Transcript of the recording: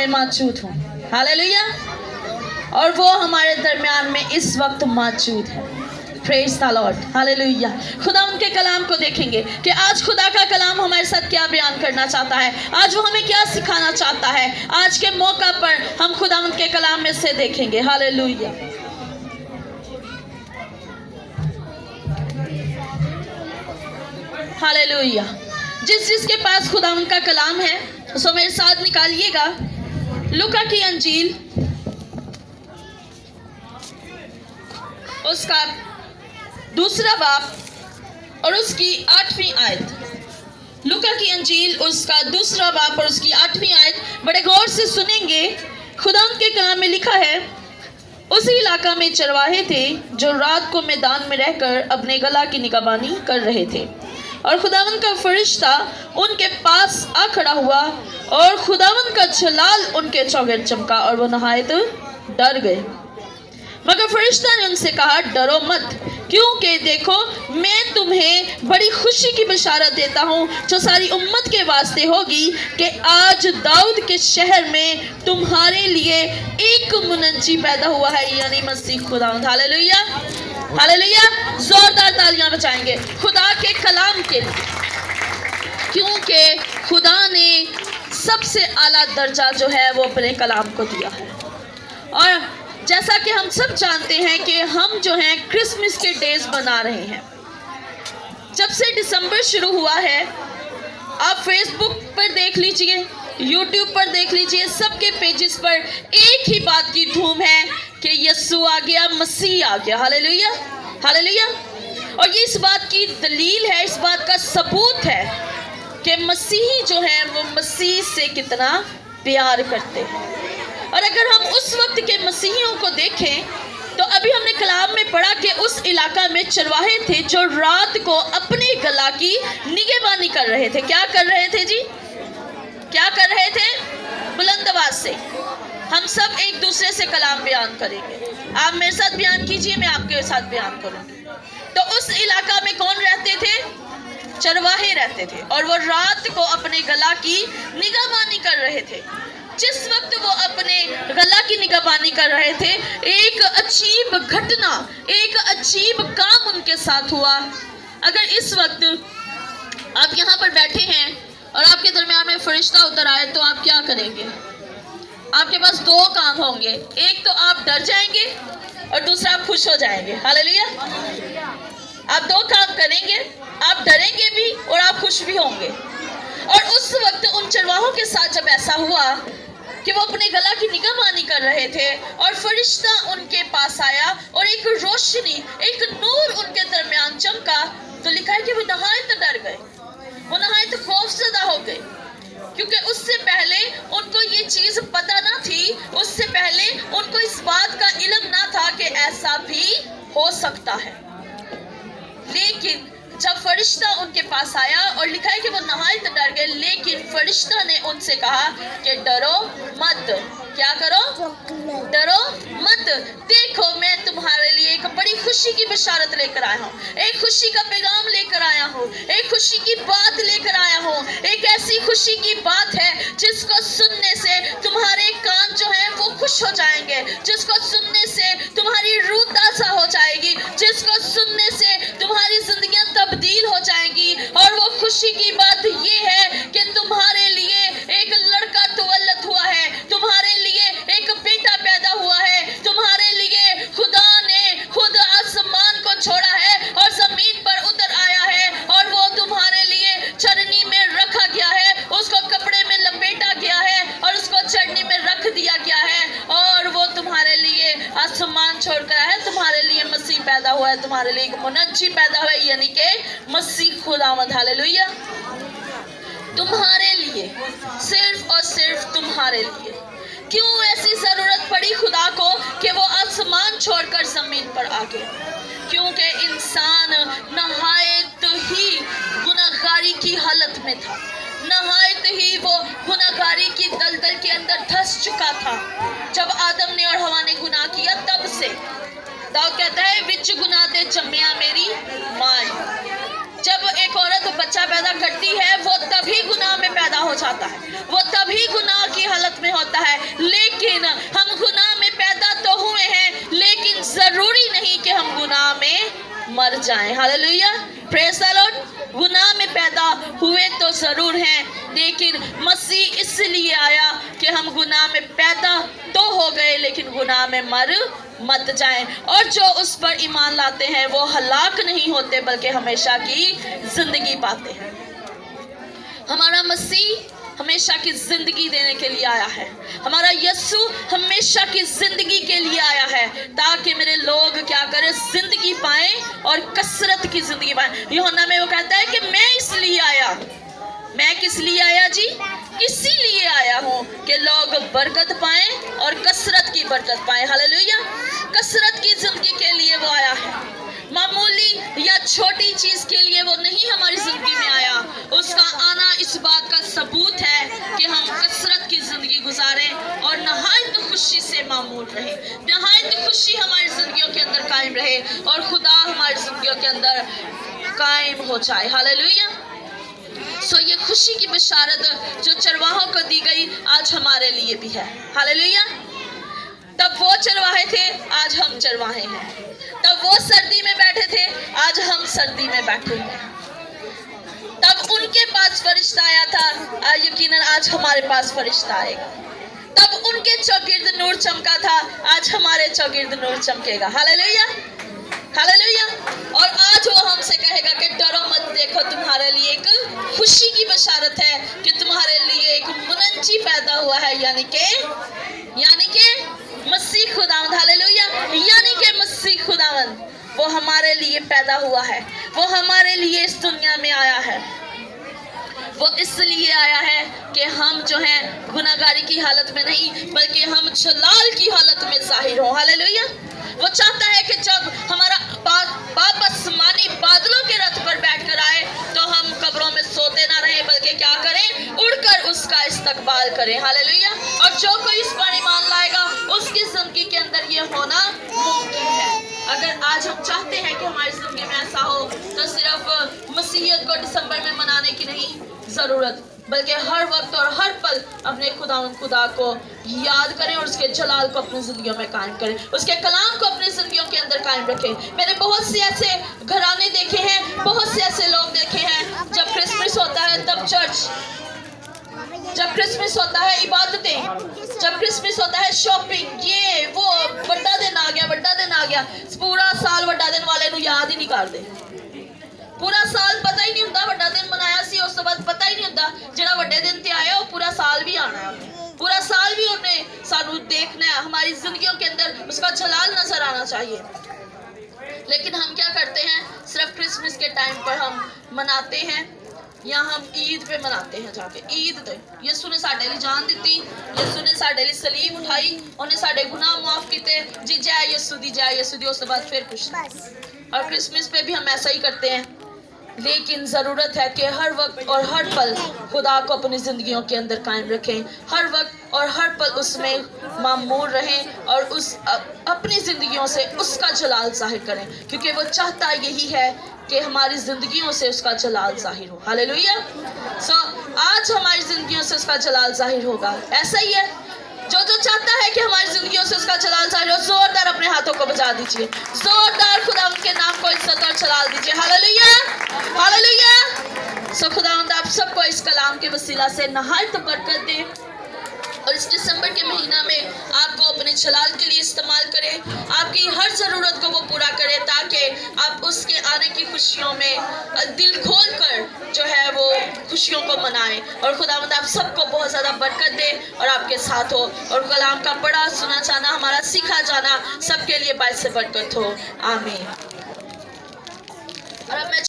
में मौजूद हूँ। हालेलुया। और वो हमारे दरमियान में इस वक्त मौजूद है। Praise the Lord. हालेलुया। खुदा उनके कलाम को देखेंगे कि आज खुदा का कलाम हमारे साथ क्या बयान करना चाहता है, आज वो हमें क्या सिखाना चाहता है। आज के मौका पर हम खुदा उनके कलाम में से देखेंगे। हालेलुया। हालेलुया। जिसके पास खुदा उनका कलाम है सो मेरे साथ निकालिएगा लूका की अंजील उसका 2 बाब और उसकी 8वीं आयत। लूका की अंजील उसका 2 बाब और उसकी 8वीं आयत बड़े गौर से सुनेंगे। खुदा के कलाम में लिखा है, उसी इलाका में चरवाहे थे जो रात को मैदान में रहकर अपने गला की निगहबानी कर रहे थे, और खुदावन का फरिश्ता उनके पास आ खड़ा हुआ और खुदावन का जलाल उनके चौगिर्द चमका और वो नहायत डर गए। मगर फरिश्ता ने उनसे कहा, डरो मत, क्योंकि देखो मैं तुम्हें बड़ी खुशी की बशारत देता हूँ जो सारी उम्मत के वास्ते होगी कि आज दाऊद के शहर में तुम्हारे लिए एक मुनज्जी पैदा हुआ है, यानी मसीह खुदावंद। हालेलुया। हालेलुया। जोरदार तालियां बजाएंगे खुदा के कलाम के लिए, क्योंकि खुदा ने सबसे आला दर्जा जो है वो अपने कलाम को दिया है। और जैसा कि हम सब जानते हैं कि हम जो हैं क्रिसमस के डेज बना रहे हैं। जब से दिसंबर शुरू हुआ है, आप फेसबुक पर देख लीजिए, यूट्यूब पर देख लीजिए, सबके पेजेस पर एक ही बात की धूम है कि यीशु आ गया, मसीह आ गया। हालेलुया। हालेलुया। और ये इस बात की दलील है, इस बात का सबूत है कि मसीही जो है वो मसीह से कितना प्यार करते हैं। और अगर हम उस वक्त के मसीहियों को देखें तो अभी हमने कलाम में पढ़ा कि उस इलाका में चरवाहे थे जो रात को अपने गला की निगहबानी कर रहे थे। क्या कर रहे थे जी? क्या कर रहे थे? बुलंद आवाज से हम सब एक दूसरे से कलाम बयान करेंगे। आप मेरे साथ बयान कीजिए, मैं आपके साथ बयान करूंगी। तो उस इलाका में कौन रहते थे? चरवाहे रहते थे, और वो रात को अपने गला की निगहबानी कर रहे थे। जिस वक्त वो अपने गला की निगहबानी कर रहे थे, एक अजीब घटना, एक अजीब काम उनके साथ हुआ। अगर इस वक्त आप यहाँ पर बैठे हैं और आपके दरमियान में फरिश्ता उतर आए तो आप क्या करेंगे? आपके पास 2 काम होंगे, एक तो आप डर जाएंगे और दूसरा आप खुश हो जाएंगे। हालेलुया। आप 2 काम करेंगे, आप डरेंगे भी और आप खुश भी होंगे। और उस वक्त उन चरवाहों के साथ जब ऐसा हुआ कि वो अपने गला की निगहबानी कर रहे थे और फरिश्ता उनके पास आया और एक रोशनी, एक नूर उनके दरमियान चमका, तो लिखा है कि वो नहायत डर गए, वो नहायत खौफजदा हो गए, क्योंकि उससे पहले उनको ये चीज पता ना थी, उससे पहले उनको इस बात का इल्म ना था कि ऐसा भी हो सकता है। लेकिन जब फरिश्ता उनके पास आया और लिखा है कि वो नहायत डर गए, लेकिन फरिश्ता ने उनसे कहा कि डरो मत। क्या करो? डरो मत। देखो मैं तुम्हारे लिए एक बड़ी खुशी की बशारत लेकर आया हूँ, एक खुशी का पैगाम लेकर आया हूँ, एक खुशी की बात लेकर आया हूँ। एक ऐसी खुशी की बात है जिसको सुनने से तुम्हारे कान जो है वो खुश हो जाएंगे, जिसको सुनने से तुम्हारी रूह ताज़ा हो जाएगी, जिसको सुनने से तुम्हारी जिंदगियां तब्दील हो जाएंगी। और वो खुशी की बात ये है कि तुम्हारे लिए एक लड़का तवल्लद हुआ है, तुम्हारे लिए एक बेटा पैदा हुआ है, तुम्हारे लिए खुदा ने खुद आसमान को छोड़ा है और जमीन पर उतर आया है, और वो तुम्हारे लिए चरनी में रखा गया है, उसको कपड़े में लपेटा गया है और उसको चरनी में रख दिया गया है, और वो तुम्हारे लिए आसमान छोड़कर आया है, तुम्हारे लिए मसीह पैदा हुआ है, तुम्हारे लिए एक मुनज्जी पैदा हुआ है, यानी कि मसीह खुदावंद। हालेलुया। तुम्हारे लिए, सिर्फ और सिर्फ तुम्हारे लिए। क्यों ऐसी जरूरत पड़ी खुदा को कि वो आसमान छोड़कर जमीन पर आ गया? क्योंकि इंसान नहायत ही गुनाहगारी की हालत में था, नहायत ही वो गुनाहगारी की दलदल के अंदर धंस चुका था। जब आदम ने और हवा ने गुनाह किया तब से दाऊद कहता है, विच गुनाह ते जम्मिया मेरी मां। जब एक औरत बच्चा पैदा करती है वो तभी गुनाह में पैदा हो जाता है, वो तभी गुनाह की हालत में होता है। लेकिन हम गुनाह में पैदा तो हुए हैं, लेकिन जरूरी नहीं कि हम गुनाह में मर जाएं। Hallelujah, praise the Lord. गुनाह में पैदा हुए तो जरूर हैं, लेकिन मसीह इसलिए आया कि हम गुनाह में पैदा तो हो गए लेकिन गुनाह में मर मत जाएं। और जो उस पर ईमान लाते हैं वो हलाक नहीं होते बल्कि हमेशा की जिंदगी पाते हैं। हमारा मसीह हमेशा की जिंदगी देने के लिए आया है। हमारा यीशु हमेशा की जिंदगी के लिए आया है ताकि मेरे लोग क्या करें, जिंदगी पाएं और कसरत की जिंदगी पाएं। यूहन्ना में वो कहता है कि मैं इसलिए आया, मैं किस लिए आया जी? इसीलिए आया हूँ कि लोग बरकत पाएं और कसरत की बरकत पाएं। हालेलुया, कसरत की जिंदगी के लिए वो आया है। मामूली या छोटी चीज के लिए वो नहीं हमारी जिंदगी में आया। उसका आना इस बात का सबूत है कि हम कसरत की जिंदगी गुजारें और नहायत खुशी से मामूल रहे, नहायत खुशी हमारी जिंदगियों के अंदर कायम रहे और खुदा हमारी जिंदगियों के अंदर कायम हो जाए। हालेलुया। सो ये खुशी की बशारत जो चरवाहों को दी गई आज हमारे लिए भी है। हालेलुया। तब वो चरवाहे थे, आज हम चरवाहे हैं। तब वो सर्दी में बैठे थे, आज हम सर्दी में बैठे हैं। तब उनके पास फरिश्ता आया था, यकीनन आज हमारे पास फरिश्ता आएगा। तब उनके चौगिर्द नूर चमका था, आज हमारे चौगिर्द नूर चमकेगा। Hallelujah, hallelujah. और आज वो हमसे कहेगा कि डरो मत, देखो तुम्हारे लिए एक खुशी की बशारत है कि तुम्हारे लिए एक मुनज्जी पैदा हुआ है, यानी कि मसीह खुदावंद। हालेलुया, यानी कि मसीह खुदावंद वो हमारे लिए पैदा हुआ है, वो हमारे लिए इस दुनिया में आया है। वो इसलिए आया है कि हम जो हैं गुनाहगारी की हालत में नहीं बल्कि हम जलाल की हालत में जाहिर हो। हालेलुया। वो चाहता है कि जब हमारा बाप आसमानी बादलों के रथ पर बैठकर आए तो हम कब्रों में सोते ना रहें बल्कि क्या करें, उड़कर उसका इस्तकबाल करें। हालेलुया। और जो कोई इस पर ईमान लाएगा उसकी जिंदगी के अंदर ये होना मुमकिन है। अगर आज हम चाहते हैं कि हमारी जिंदगी में ऐसा हो तो सिर्फ मसीहियत को दिसंबर में मनाने की नहीं जरूरत, बल्कि हर वक्त और हर पल अपने खुदा को याद करें और उसके जलाल को अपनी जिंदगियों में कायम करें, उसके कलाम को अपनी जिंदगियों के अंदर कायम रखें। मैंने बहुत से ऐसे घराने देखे हैं, बहुत से ऐसे लोग देखे हैं, जब क्रिसमस होता है तब चर्च, जब क्रिसमस होता है इबादतें, जब क्रिसमस होता है शॉपिंग, ये वो बड़ा दिन आ गया, बड़ा दिन आ गया। पूरा साल बड़ा दिन वाले नू याद ही नहीं करते। पूरा साल पता ही नहीं होता बड़ा दिन मनाया सी, उस बाद पता ही नहीं होता जेड़ा बड़े दिन ते आया वो पूरा साल भी आना है, पूरा साल भी उन्हें सानू देखना है। हमारी जिंदगियों के अंदर उसका जलाल नजर आना चाहिए। लेकिन हम क्या करते हैं, सिर्फ क्रिसमस के टाइम पर हम मनाते हैं या हम ईद पे मनाते हैं जाके। ईद ते यीशु ने साडे लिए जान दी, यीशु ने साडे लिए सलीब उठाई, उन्हें साडे गुनाह माफ किए जी, जय यीशु दी, जय यीशु दी। उस बाद फिर कुछ नहीं। और क्रिसमस पे भी हम ऐसा ही करते हैं। लेकिन ज़रूरत है कि हर वक्त और हर पल खुदा को अपनी ज़िंदगियों के अंदर कायम रखें, हर वक्त और हर पल उसमें मामूर रहें और उस अपनी ज़िंदगियों से उसका जलाल ज़ाहिर करें, क्योंकि वो चाहता यही है कि हमारी ज़िंदगियों से उसका जलाल ज़ाहिर हो। हालेलुया। आज हमारी ज़िंदगियों से उसका जलाल ज़ाहिर होगा। ऐसा ही है, जो चाहता है कि हमारी जिंदगियों से उसका जलाल जाहिर हो, जोरदार अपने हाथों को बजा दीजिए, जोरदार खुदावंद के नाम को इज्जत और जलाल दीजिए। Hallelujah, hallelujah. खुदावंद आप सबको इस कलाम के वसीला से नहायत बरकत दे और इस दिसंबर के महीना में आपको अपने जलाल के लिए इस्तेमाल करें, आपकी हर ज़रूरत को वो पूरा करे ताकि आप उसके आने की खुशियों में दिल खोल कर जो है वो खुशियों को मनाएं। और खुदावंद आप सबको बहुत ज़्यादा बरकत दे और आपके साथ हो, और कलाम का पढ़ा सुना जाना, हमारा सीखा जाना सबके लिए बाइस से बरकत हो। आमीन। और अब मैं